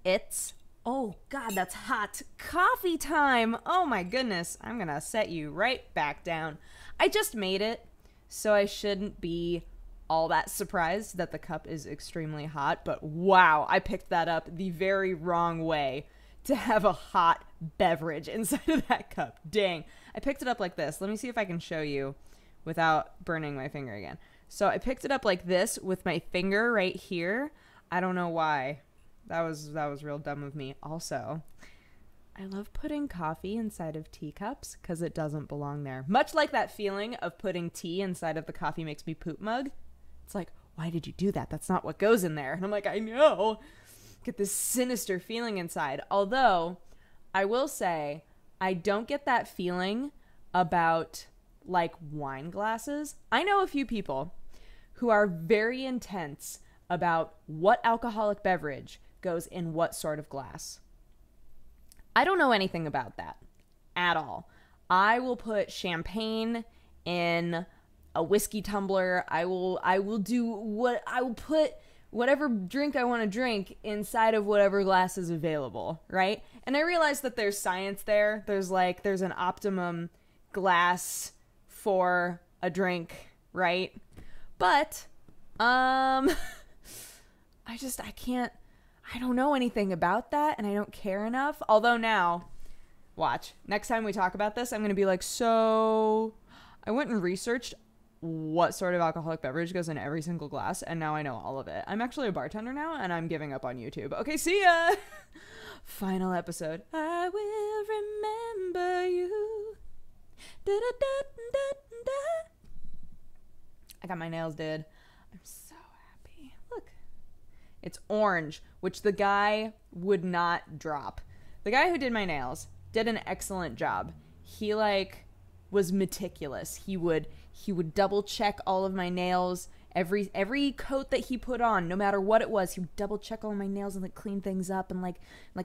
It's, oh God, that's hot. Coffee time. Oh my goodness. I'm gonna set you right back down. I just made it, so I shouldn't be all that surprised that the cup is extremely hot, but wow, I picked that up the very wrong way to have a hot beverage inside of that cup. Dang. I picked it up like this. Let me see if I can show you without burning my finger again. So I picked it up like this with my finger right here. I don't know why. That was real dumb of me. Also, I love putting coffee inside of teacups because it doesn't belong there. Much like that feeling of putting tea inside of the coffee makes me poop mug. It's like, why did you do that? That's not what goes in there. And I'm like, I know. Get this sinister feeling inside. Although, I will say, I don't get that feeling about like wine glasses. I know a few people who are very intense about what alcoholic beverage goes in what sort of glass. I don't know anything about that at all. I will put champagne in a whiskey tumbler. I will put whatever drink I want to drink inside of whatever glass is available, right? And I realize that there's science there. There's an optimum glass for a drink, right? But I don't know anything about that, and I don't care enough. Although now, watch, next time we talk about this, I'm going to be like, so I went and researched what sort of alcoholic beverage goes in every single glass, and now I know all of it. I'm actually a bartender now, and I'm giving up on YouTube. Okay, see ya! Final episode. I will remember you. Da-da-da-da-da-da. I got my nails did. I'm so happy. Look. It's orange, which the guy would not drop. The guy who did my nails did an excellent job. He was meticulous. He would double check all of my nails. Every coat that he put on, no matter what it was, he would double check all of my nails and clean things up and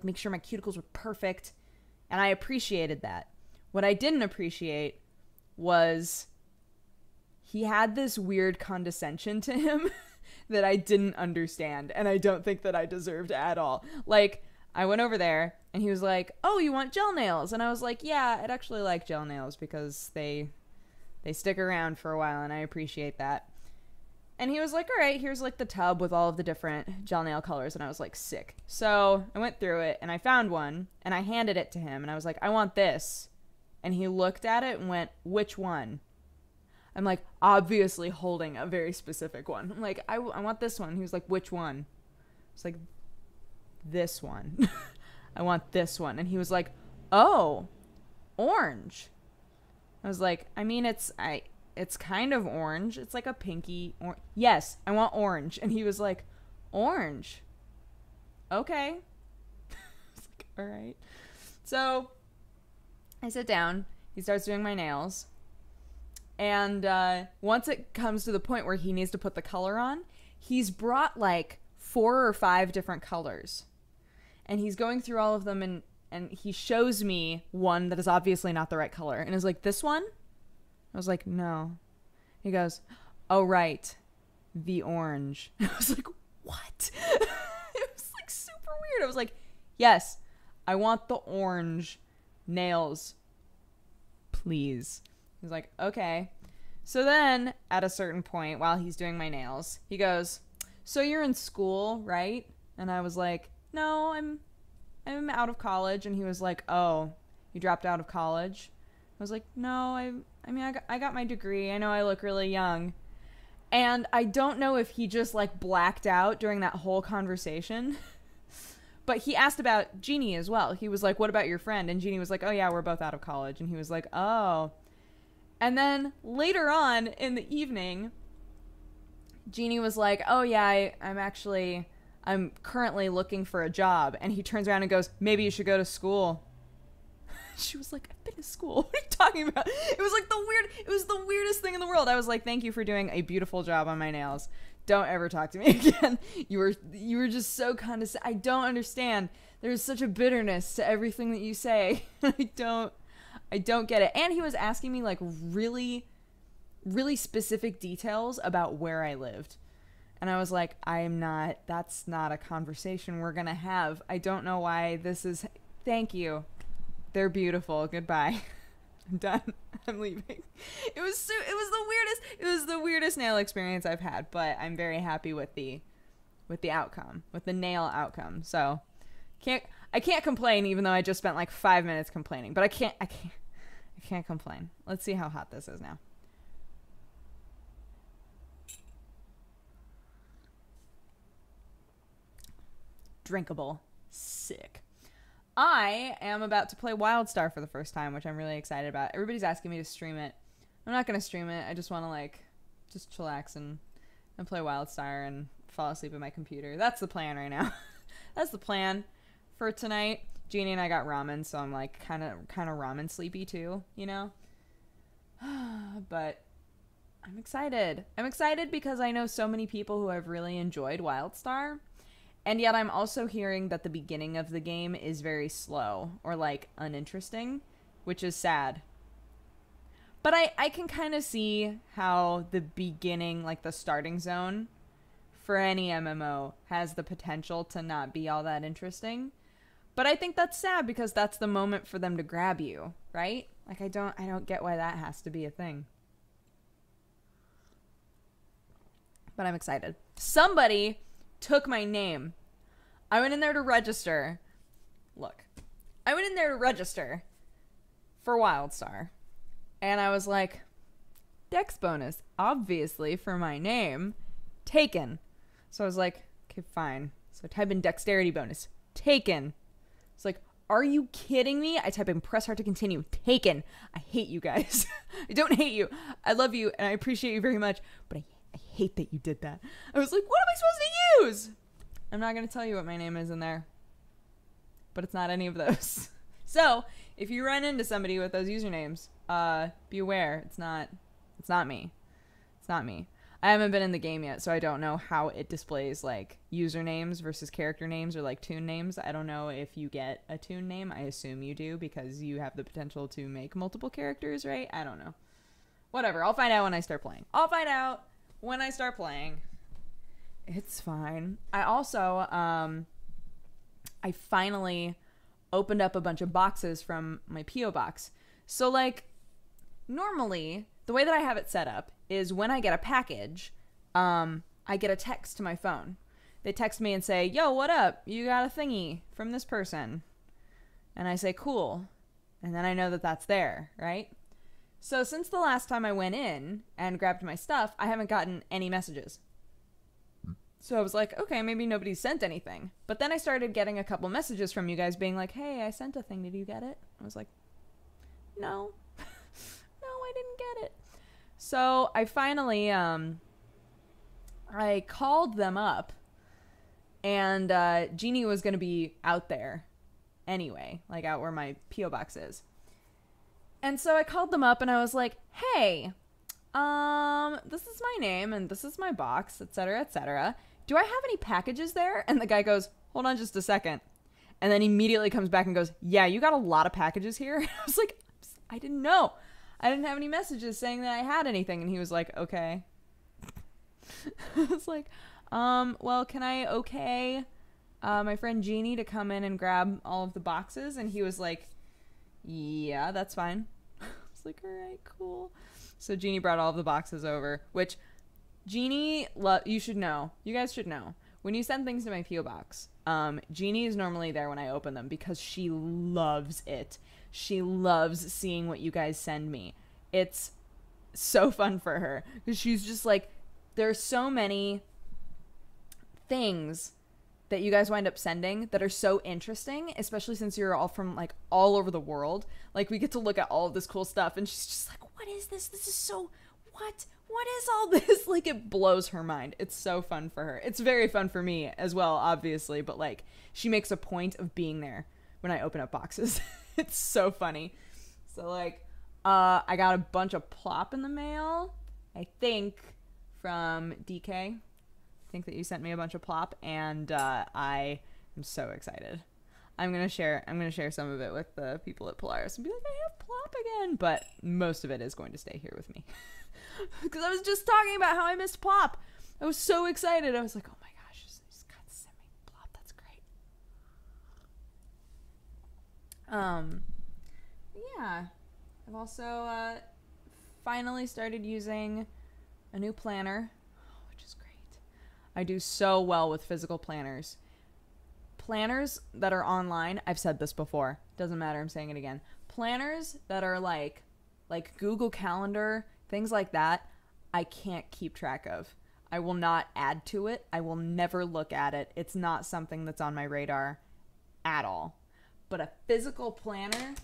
make sure my cuticles were perfect. And I appreciated that. What I didn't appreciate was he had this weird condescension to him that I didn't understand, and I don't think that I deserved at all. I went over there, and he was like, oh, you want gel nails? And I was like, yeah, I'd actually like gel nails because they stick around for a while, and I appreciate that. And he was like, all right, here's the tub with all of the different gel nail colors, and I was like, sick. So I went through it, and I found one, and I handed it to him, and I was like, I want this. And he looked at it and went, which one? I'm like, obviously holding a very specific one. I'm like, I want this one. He was like, which one? It's like, this one. I want this one. And he was like, oh, orange. I was like, I mean, it's kind of orange. It's like a pinky orange. Yes, I want orange. And he was like, orange. Okay. I was like, all right. So I sit down. He starts doing my nails. And once it comes to the point where he needs to put the color on, he's brought 4 or 5 different colors. And he's going through all of them, and he shows me one that is obviously not the right color. And is like, this one? I was like, no. He goes, oh, right. The orange. I was like, what? It was super weird. I was like, yes, I want the orange nails, please. He's like, okay. So then, at a certain point, while he's doing my nails, he goes, so you're in school, right? And I was like, no, I'm out of college. And he was like, oh, you dropped out of college? I was like, no, I got my degree. I know I look really young. And I don't know if he just blacked out during that whole conversation. But he asked about Jeannie as well. He was like, what about your friend? And Jeannie was like, oh yeah, we're both out of college. And he was like, oh. And then later on in the evening, Jeannie was like, oh yeah, I'm currently looking for a job. And he turns around and goes, maybe you should go to school. She was like, I've been to school. What are you talking about? It was the weirdest thing in the world. I was like, thank you for doing a beautiful job on my nails. Don't ever talk to me again. You were just so condescending. I don't understand. There's such a bitterness to everything that you say. I don't get it. And he was asking me really, really specific details about where I lived. And I was like, that's not a conversation we're going to have. I don't know why this is, thank you. They're beautiful. Goodbye. I'm done. I'm leaving. It was the weirdest nail experience I've had, but I'm very happy with the outcome, with the nail outcome. So I can't complain, even though I just spent like 5 minutes complaining, but I can't complain. Let's see how hot this is now. Drinkable. Sick. I am about to play WildStar for the first time, which I'm really excited about. Everybody's asking me to stream it. I'm not going to stream it. I just want to just chillax and play WildStar and fall asleep at my computer. That's the plan right now. That's the plan for tonight. Jeannie and I got ramen, so I'm like kind of ramen sleepy too, you know? But I'm excited. I'm excited because I know so many people who have really enjoyed WildStar. And yet I'm also hearing that the beginning of the game is very slow or like uninteresting, which is sad. But I can kind of see how the beginning, like the starting zone for any MMO has the potential to not be all that interesting. But I think that's sad because that's the moment for them to grab you, right? Like I don't get why that has to be a thing. But I'm excited. Somebody took my name. I went in there to register. Look, I went in there to register for WildStar. And I was like, Dex bonus, obviously, for my name, taken. So I was like, okay, fine. So I type in dexterity bonus, taken. It's like, are you kidding me? I type in press hard to continue, taken. I hate you guys. I don't hate you. I love you and I appreciate you very much. But I hate that you did that. I was like, what am I supposed to use? I'm not going to tell you what my name is in there. But it's not any of those. So, if you run into somebody with those usernames, be aware. It's not me. It's not me. I haven't been in the game yet, so I don't know how it displays, like, usernames versus character names or, like, toon names. I don't know if you get a toon name. I assume you do because you have the potential to make multiple characters, right? I don't know. Whatever. I'll find out when I start playing. It's fine. I also, I finally opened up a bunch of boxes from my P.O. box. So, like, normally, the way that I have it set up is when I get a package, I get a text to my phone. They text me and say, yo, what up? You got a thingy from this person. And I say, cool. And then I know that that's there, right? So since the last time I went in and grabbed my stuff, I haven't gotten any messages. So I was like, okay, maybe nobody sent anything. But then I started getting a couple messages from you guys being like, hey, I sent a thing. Did you get it? I was like, no. No, I didn't get it. So I finally, I called them up. And Jeannie was going to be out there anyway, like out where my P.O. box is. And so I called them up and I was like, hey, this is my name and this is my box, etc., etc. Do I have any packages there? And the guy goes, hold on just a second. And then immediately comes back and goes, yeah, you got a lot of packages here. I was like, I didn't know. I didn't have any messages saying that I had anything. And he was like, okay. I was like, well, can I okay my friend Jeannie to come in and grab all of the boxes? And he was like, yeah, that's fine. I was like, all right, cool. So Jeannie brought all of the boxes over, which Jeannie, you should know. You guys should know. When you send things to my P.O. box, Jeannie is normally there when I open them because she loves it. She loves seeing what you guys send me. It's so fun for her because she's just like, there's so many things that you guys wind up sending that are so interesting, especially since you're all from like all over the world. Like we get to look at all of this cool stuff and she's just like, what is this? This is so, what is all this? Like it blows her mind. It's so fun for her. It's very fun for me as well, obviously, but like she makes a point of being there when I open up boxes. It's so funny. So like, I got a bunch of plop in the mail, I think from DK. I think that you sent me a bunch of plop and I am so excited. I'm gonna share some of it with the people at Polaris and be like, I have plop again, but most of it is going to stay here with me. Because I was just talking about how I missed plop. I was so excited. I was like, oh my gosh, just got sent me plop. That's great. Yeah. I've also finally started using a new planner, which is great. I do so well with physical planners. Planners that are online, I've said this before, doesn't matter, I'm saying it again. Planners that are like Google Calendar, things like that, I can't keep track of. I will not add to it. I will never look at it. It's not something that's on my radar at all. But a physical planner,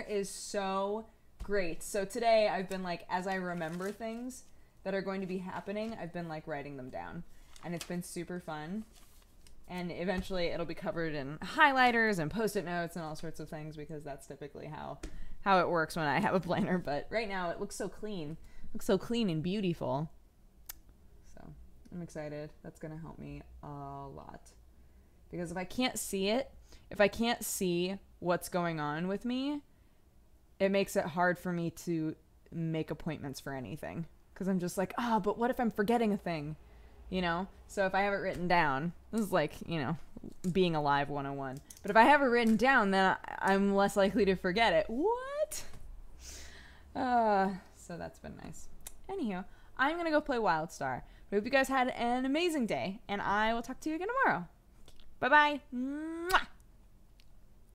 is so great. So today I've been like, as I remember things that are going to be happening, I've been like writing them down. And it's been super fun. And eventually it'll be covered in highlighters and post-it notes and all sorts of things, because that's typically how it works when I have a planner. But right now it looks so clean. It looks so clean and beautiful. So I'm excited. That's going to help me a lot. Because if I can't see it, if I can't see what's going on with me, it makes it hard for me to make appointments for anything. Because I'm just like, but what if I'm forgetting a thing? You know? So if I have it written down, this is like, being alive 101. But if I have it written down, then I'm less likely to forget it. What? So that's been nice. Anywho, I'm going to go play WildStar. I hope you guys had an amazing day, and I will talk to you again tomorrow. Bye-bye. Mwah!